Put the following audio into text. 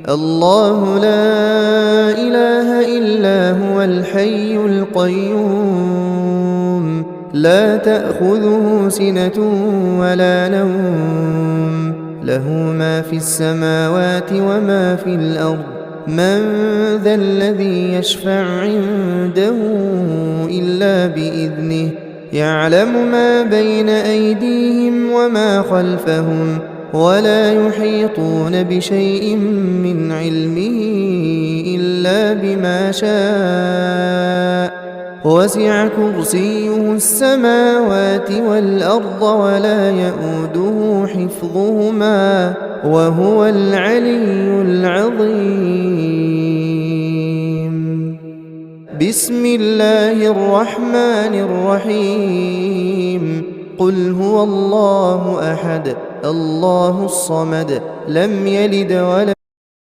الله لا إله إلا هو الحي القيوم لا تأخذه سنة ولا نوم له ما في السماوات وما في الأرض من ذا الذي يشفع عنده إلا بإذنه يعلم ما بين أيديهم وما خلفهم ولا يحيطون بشيء من علمه إلا بما شاء وسع كرسيه السماوات والأرض ولا يئوده حفظهما وهو العلي العظيم. بسم الله الرحمن الرحيم قل هو الله أحد الله الصمد لم يلد ولم